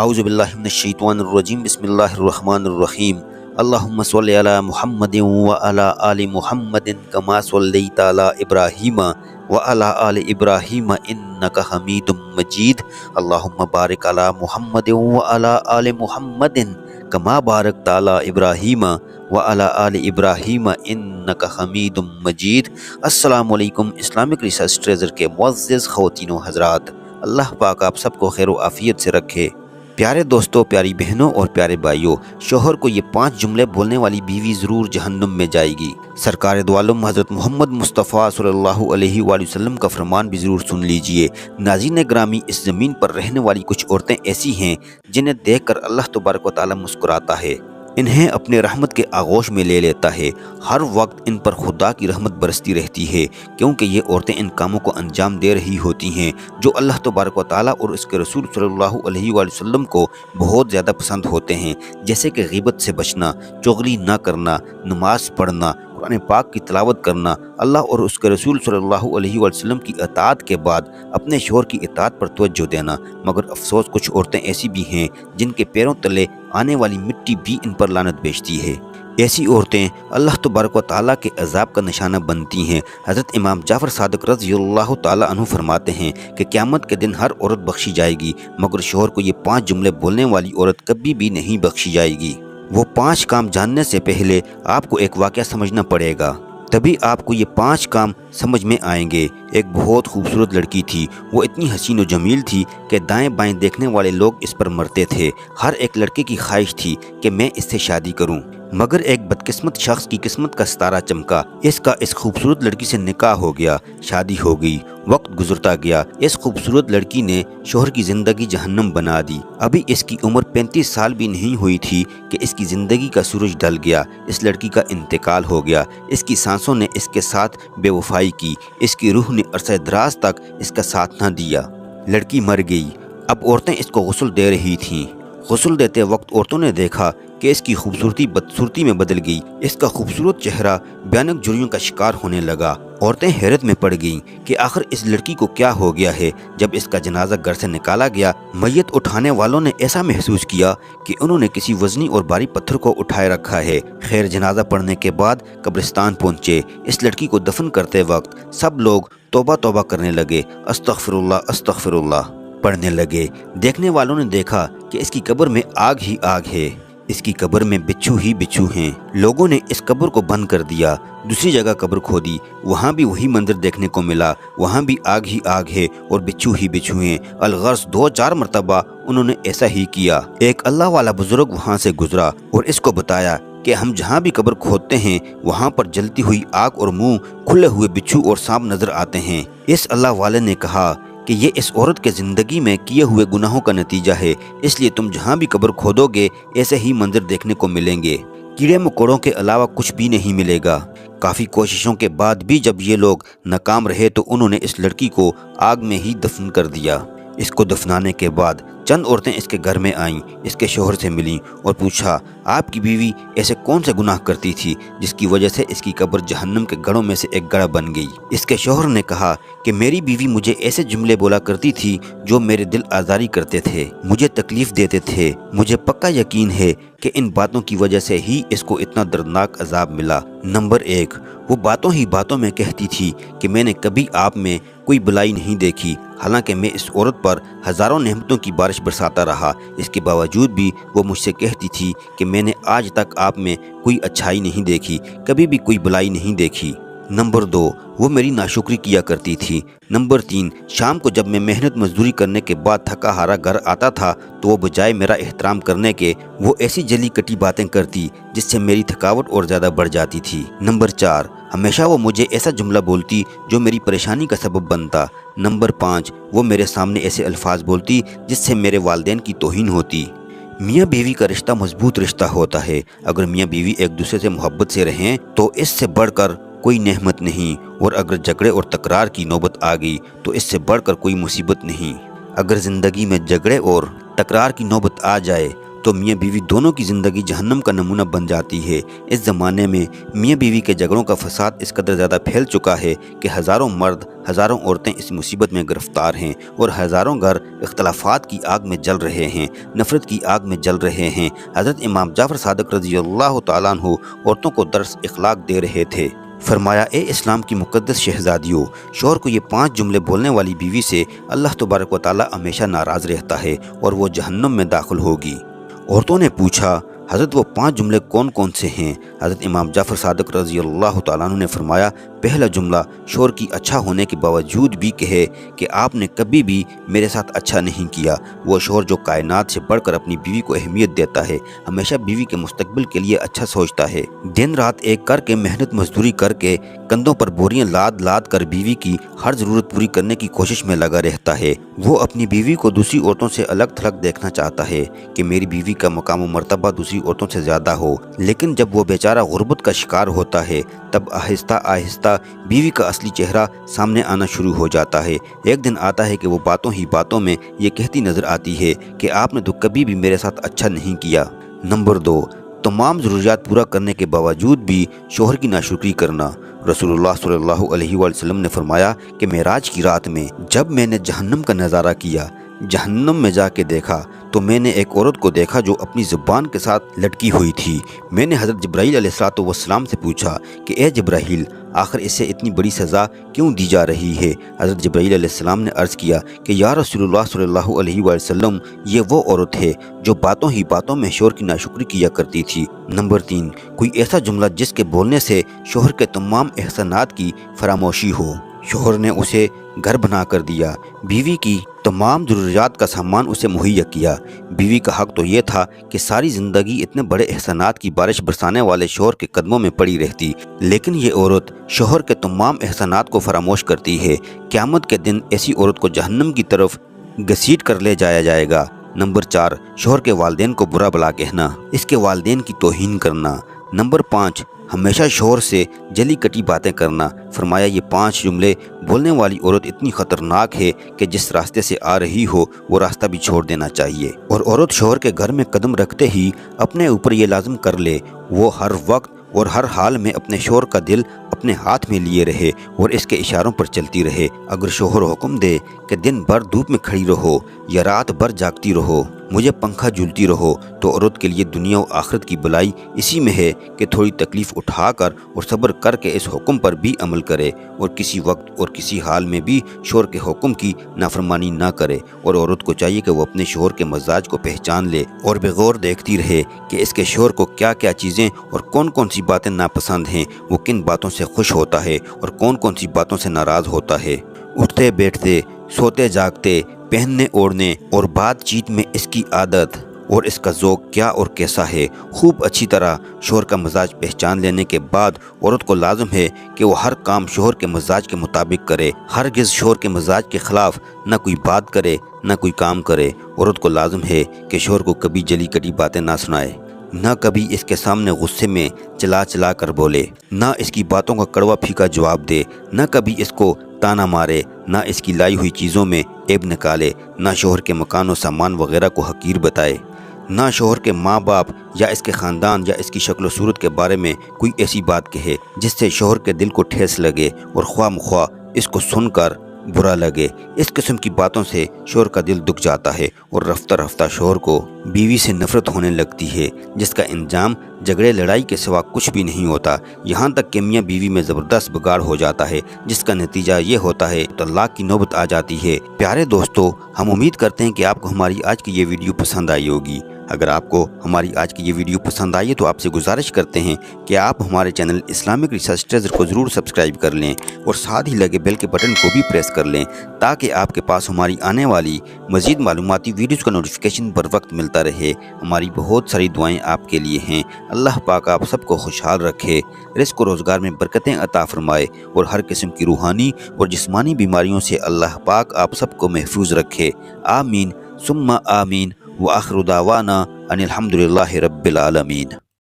اعوذ باللہ من الشیطان الرجیم بسم اللہ الرحمن الرحیم اللہم صلی علی محمد وعلی آل محمد کما صلیت علی ابراہیم وعلی آل ابراہیم انک حمید مجید اللہم بارک علی محمد وعلی آل محمد کما بارکت علی ابراہیم وعلی آل ابراہیم انک حمید مجید۔ السلام علیکم اسلامک ریسرچ ٹریزر کے معزز خواتین و حضرات، اللہ پاک آپ سب کو خیر و عافیت سے رکھے۔ پیارے دوستوں، پیاری بہنوں اور پیارے بھائیوں، شوہر کو یہ 5 جملے بولنے والی بیوی ضرور جہنم میں جائے گی۔ سرکار دو عالم حضرت محمد مصطفیٰ صلی اللہ علیہ وآلہ وسلم کا فرمان بھی ضرور سن لیجئے۔ ناظرین گرامی، اس زمین پر رہنے والی کچھ عورتیں ایسی ہیں جنہیں دیکھ کر اللہ تبارک و تعالی مسکراتا ہے، انہیں اپنے رحمت کے آغوش میں لے لیتا ہے۔ ہر وقت ان پر خدا کی رحمت برستی رہتی ہے، کیونکہ یہ عورتیں ان کاموں کو انجام دے رہی ہوتی ہیں جو اللہ تبارک و تعالیٰ اور اس کے رسول صلی اللہ علیہ وآلہ وسلم کو بہت زیادہ پسند ہوتے ہیں، جیسے کہ غیبت سے بچنا، چغلی نہ کرنا، نماز پڑھنا، قرآن پاک کی تلاوت کرنا، اللہ اور اس کے رسول صلی اللہ علیہ وآلہ وسلم کی اطاعت کے بعد اپنے شوہر کی اطاعت پر توجہ دینا۔ مگر افسوس، کچھ عورتیں ایسی بھی ہیں جن کے پیروں تلے آنے والی مٹی بھی ان پر لعنت بھیجتی ہے۔ ایسی عورتیں اللہ تبارک و تعالیٰ کے عذاب کا نشانہ بنتی ہیں۔ حضرت امام جعفر صادق رضی اللہ تعالیٰ عنہ فرماتے ہیں کہ قیامت کے دن ہر عورت بخشی جائے گی، مگر شوہر کو یہ 5 جملے بولنے والی عورت کبھی بھی نہیں بخشی جائے گی۔ وہ 5 کام جاننے سے پہلے آپ کو ایک واقعہ سمجھنا پڑے گا، تبھی آپ کو یہ 5 کام سمجھ میں آئیں گے۔ ایک بہت خوبصورت لڑکی تھی، وہ اتنی حسین و جمیل تھی کہ دائیں بائیں دیکھنے والے لوگ اس پر مرتے تھے۔ ہر ایک لڑکے کی خواہش تھی کہ میں اس سے شادی کروں، مگر ایک بدقسمت شخص کی قسمت کا ستارہ چمکا، اس کا اس خوبصورت لڑکی سے نکاح ہو گیا، شادی ہو گئی۔ وقت گزرتا گیا، اس خوبصورت لڑکی نے شوہر کی زندگی جہنم بنا دی۔ ابھی اس کی عمر 35 سال بھی نہیں ہوئی تھی کہ اس کی زندگی کا سورج ڈل گیا، اس لڑکی کا انتقال ہو گیا۔ اس کی سانسوں نے اس کے ساتھ بے وفائی کی، اس کی روح نے عرصہ دراز تک اس کا ساتھ نہ دیا۔ لڑکی مر گئی۔ اب عورتیں اس کو غسل دے رہی تھیں۔ غسل دیتے وقت عورتوں نے دیکھا کہ اس کی خوبصورتی بدصورتی میں بدل گئی، اس کا خوبصورت چہرہ بھیانک جھریوں کا شکار ہونے لگا۔ عورتیں حیرت میں پڑ گئیں کہ آخر اس لڑکی کو کیا ہو گیا ہے۔ جب اس کا جنازہ گھر سے نکالا گیا، میت اٹھانے والوں نے ایسا محسوس کیا کہ انہوں نے کسی وزنی اور بھاری پتھر کو اٹھائے رکھا ہے۔ خیر، جنازہ پڑھنے کے بعد قبرستان پہنچے۔ اس لڑکی کو دفن کرتے وقت سب لوگ توبہ توبہ کرنے لگے، استغفر اللہ استغفر اللہ پڑھنے لگے۔ دیکھنے والوں نے دیکھا کہ اس کی قبر میں آگ ہی آگ ہے، اس کی قبر میں بچھو ہی بچھو ہیں۔ لوگوں نے اس قبر کو بند کر دیا، دوسری جگہ قبر کھودی، وہاں بھی وہی منظر دیکھنے کو ملا، وہاں بھی آگ ہی آگ ہے اور بچھو ہی بچھو ہیں۔ الغرض 2-4 مرتبہ انہوں نے ایسا ہی کیا۔ ایک اللہ والا بزرگ وہاں سے گزرا اور اس کو بتایا کہ ہم جہاں بھی قبر کھودتے ہیں وہاں پر جلتی ہوئی آگ اور منہ کھلے ہوئے بچھو اور سانپ نظر آتے ہیں۔ اس اللہ والے نے کہا کہ یہ اس عورت کے زندگی میں کیے ہوئے گناہوں کا نتیجہ ہے، اس لیے تم جہاں بھی قبر کھودو گے ایسے ہی منظر دیکھنے کو ملیں گے، کیڑے مکوڑوں کے علاوہ کچھ بھی نہیں ملے گا۔ کافی کوششوں کے بعد بھی جب یہ لوگ ناکام رہے تو انہوں نے اس لڑکی کو آگ میں ہی دفن کر دیا۔ اس کو دفنانے کے بعد چند عورتیں اس کے گھر میں آئیں، اس کے شوہر سے ملیں اور پوچھا، آپ کی بیوی ایسے کون سے گناہ کرتی تھی جس کی وجہ سے اس کی قبر جہنم کے گڑھوں میں سے ایک گڑھ بن گئی؟ اس کے شوہر نے کہا کہ میری بیوی مجھے ایسے جملے بولا کرتی تھی جو میرے دل آزاری کرتے تھے، مجھے تکلیف دیتے تھے۔ مجھے پکا یقین ہے کہ ان باتوں کی وجہ سے ہی اس کو اتنا دردناک عذاب ملا۔ نمبر 1، وہ باتوں ہی باتوں میں کہتی تھی کہ میں نے کبھی آپ میں کوئی بلائی نہیں دیکھی، حالانکہ میں اس عورت پر ہزاروں نعمتوں کی بارش برساتا رہا، اس کے باوجود بھی وہ مجھ سے کہتی تھی کہ میں نے آج تک آپ میں کوئی اچھائی نہیں دیکھی، کبھی بھی کوئی بلائی نہیں دیکھی۔ نمبر 2، وہ میری ناشکری کیا کرتی تھی۔ نمبر 3، شام کو جب میں محنت مزدوری کرنے کے بعد تھکا ہارا گھر آتا تھا تو وہ بجائے میرا احترام کرنے کے وہ ایسی جلی کٹی باتیں کرتی جس سے میری تھکاوٹ اور زیادہ بڑھ جاتی تھی۔ نمبر 4، ہمیشہ وہ مجھے ایسا جملہ بولتی جو میری پریشانی کا سبب بنتا۔ نمبر 5، وہ میرے سامنے ایسے الفاظ بولتی جس سے میرے والدین کی توہین ہوتی۔ میاں بیوی کا رشتہ مضبوط رشتہ ہوتا ہے، اگر میاں بیوی ایک دوسرے سے محبت سے رہیں تو اس سے بڑھ کر کوئی نعمت نہیں، اور اگر جھگڑے اور تکرار کی نوبت آ گئی تو اس سے بڑھ کر کوئی مصیبت نہیں۔ اگر زندگی میں جھگڑے اور تکرار کی نوبت آ جائے तो मियाँ बीवी दोनों की ज़िंदगी जहन्नम का नमूना बन जाती है। इस ज़माने में मियाँ बीवी के झगड़ों का फसाद इस कदर ज़्यादा फैल चुका है कि हज़ारों मर्द, हज़ारों औरतें इस मुसीबत में गिरफ्तार हैं और हज़ारों घर इख्तलाफात की आग में जल रहे हैं, नफ़रत की आग में जल रहे हैं। हज़रत इमाम जाफ़र सादिक रज़ी अल्लाह तआला अन्हु औरतों को दर्स इखलाक दे रहे थे। फरमाया, ए इस्लाम की मुक़द्दस शहज़ादियों, शौहर को ये 5 जुमले बोलने वाली बीवी से अल्लाह तबारक व तआला हमेशा नाराज़ रहता है और वो जहन्नम में दाखिल होगी। औरतों ने पूछा, हज़रत वो 5 जुमले कौन कौन से हैं? हज़रत इमाम जाफ़र सादिक रज़ी अल्लाह तआला अन्हु ने फरमाया, पहला जुमला शौहर की अच्छा होने के बावजूद भी कहे कि आपने कभी भी मेरे साथ अच्छा नहीं किया। वो शौहर जो कायनात से बढ़कर अपनी बीवी को अहमियत देता है, हमेशा बीवी के मुस्तकबिल के लिए अच्छा सोचता है, दिन रात एक करके मेहनत मजदूरी करके कंधों पर बोरियां लाद लाद कर बीवी की हर ज़रूरत पूरी करने की कोशिश में लगा रहता है। वो अपनी बीवी को दूसरी औरतों से अलग थलग देखना चाहता है कि मेरी बीवी का मकाम व मर्तबा दूसरी औरतों से ज़्यादा हो, लेकिन जब वो बेचारा गुर्बत का शिकार होता है तब आहिस्ता आहिस्ता बीवी का असली चेहरा सामने आना शुरू हो जाता है। एक दिन आता है कि वो बातों ही बातों में ये कहती नज़र आती है कि आपने तो कभी भी मेरे साथ अच्छा नहीं किया। नंबर 2, तमाम ज़रूरियात पूरा करने के बावजूद भी शौहर की नाशुक्री करना। रसूलुल्लाह सल्लल्लाहु अलैहि वसल्लम ने फरमाया कि मेराज की रात में जब मैंने जहन्नम का नज़ारा किया, जहन्नम में जाके देखा तो मैंने एक औरत को देखा जो अपनी ज़ुबान के साथ लटकी हुई थी। मैंने हज़रत जिब्राईल अलैहिस्सलाम से पूछा कि ए जिब्राईल, आखिर इससे इतनी बड़ी सज़ा क्यों दी जा रही है? हज़रत जिब्राईल अलैहिस्सलाम ने अर्ज़ किया कि या रसूलुल्लाह सल्लल्लाहु अलैहि वसल्लम, ये वो औरत है जो बातों ही बातों में शौहर की नाशुक्री किया करती थी। नंबर 3, कोई ऐसा जुमला जिसके बोलने से शौहर के तमाम एहसानात की फरामोशी हो। शौहर ने उसे घर बना कर दिया, बीवी की तमाम ज़रूरियात का सामान उसे मुहैया किया। बीवी का हक तो ये था कि सारी ज़िंदगी इतने बड़े एहसानात की बारिश बरसाने वाले शौहर के कदमों में पड़ी रहती, लेकिन ये औरत शौहर के तमाम एहसानात को फरामोश करती है। क़यामत के दिन ऐसी औरत को जहन्नम की तरफ घसीट कर ले जाया जाएगा। नंबर 4, शौहर के वालिदैन को बुरा भला कहना, इसके वालिदैन की तौहीन करना। नंबर 5, हमेशा शौहर से जली कटी बातें करना। फरमाया, ये 5 जुमले बोलने वाली औरत इतनी ख़तरनाक है कि जिस रास्ते से आ रही हो वो रास्ता भी छोड़ देना चाहिए, और औरत शौहर के घर में कदम रखते ही अपने ऊपर ये लाज़िम कर ले वो हर वक्त और हर हाल में अपने शौहर का दिल अपने हाथ में लिए रहे और इसके इशारों पर चलती रहे। अगर शौहर हुक्म दे कि दिन भर धूप में खड़ी रहो या रात भर जागती रहो, मुझे पंखा झूलती रहो, तो औरत के लिए दुनिया और आखिरत की भलाई इसी में है कि थोड़ी तकलीफ़ उठाकर और सब्र करके इस हुक्म पर भी अमल करे और किसी वक्त और किसी हाल में भी शौहर के हुक्म की नाफरमानी ना करे। और औरत को चाहिए कि वो अपने शौहर के मजाज को पहचान ले और बेगौर देखती रहे कि इसके शौहर को क्या क्या चीज़ें और कौन कौन सी बातें नापसंद हैं, वो किन बातों से खुश होता है और कौन कौन सी बातों से नाराज़ होता है। उठते बैठते, सोते जागते, पहनने ओढ़ने और बातचीत में इसकी आदत और इसका ज़ौक़ क्या और कैसा है, खूब अच्छी तरह शौहर का मजाज पहचान लेने के बाद औरत को लाज़िम है कि वो हर काम शौहर के मजाज के मुताबिक करे, हरगिज़ शौहर के मजाज के ख़िलाफ़ ना कोई बात करे ना कोई काम करे। औरत को लाज़िम है कि शौहर को कभी जली कटी बातें ना सुनाए, ना कभी इसके सामने गुस्से में चला चला कर बोले, ना इसकी बातों का कड़वा फीका जवाब दे, ना कभी इसको ताना मारे, ना इसकी लाई हुई चीज़ों में ऐब निकाले, ना शौहर के मकान और सामान वगैरह को हकीर बताए, ना शौहर के माँ बाप या इसके ख़ानदान या इसकी शक्ल सूरत के बारे में कोई ऐसी बात कहे जिससे शौहर के दिल को ठेस लगे और ख्वाह इसको सुनकर बुरा लगे। इस किस्म की बातों से शौहर का दिल दुख जाता है और रफ्ता रफ्ता शौहर को बीवी से नफ़रत होने लगती है, जिसका इंजाम झगड़े लड़ाई के सिवा कुछ भी नहीं होता। यहाँ तक कि मियाँ बीवी में ज़बरदस्त बिगाड़ हो जाता है, जिसका नतीजा ये होता है तलाक की नौबत आ जाती है। प्यारे दोस्तों, हम उम्मीद करते हैं कि आपको हमारी आज की ये वीडियो पसंद आई होगी। अगर आपको हमारी आज की ये वीडियो पसंद आई है तो आपसे गुजारिश करते हैं कि आप हमारे चैनल इस्लामिक रिसर्च ट्रेजर को ज़रूर सब्सक्राइब कर लें और साथ ही लगे बेल के बटन को भी प्रेस कर लें, ताकि आपके पास हमारी आने वाली मज़ीद मालूमाती वीडियोज़ का नोटिफिकेशन बर वक्त मिलता रहे। हमारी बहुत सारी दुआएं आपके लिए हैं। अल्लाह पाक आप सबको खुशहाल रखे, रिज़्क़ और रोज़गार में बरकतें अता फरमाए और हर किस्म की रूहानी और जिस्मानी बीमारियों से अल्लाह पाक आप सबको महफूज रखे। आमीन सुम्मा आमीन। व आखिरु दावाना अनिल हम्दुलिल्लाहि रब्बिल आलमीन।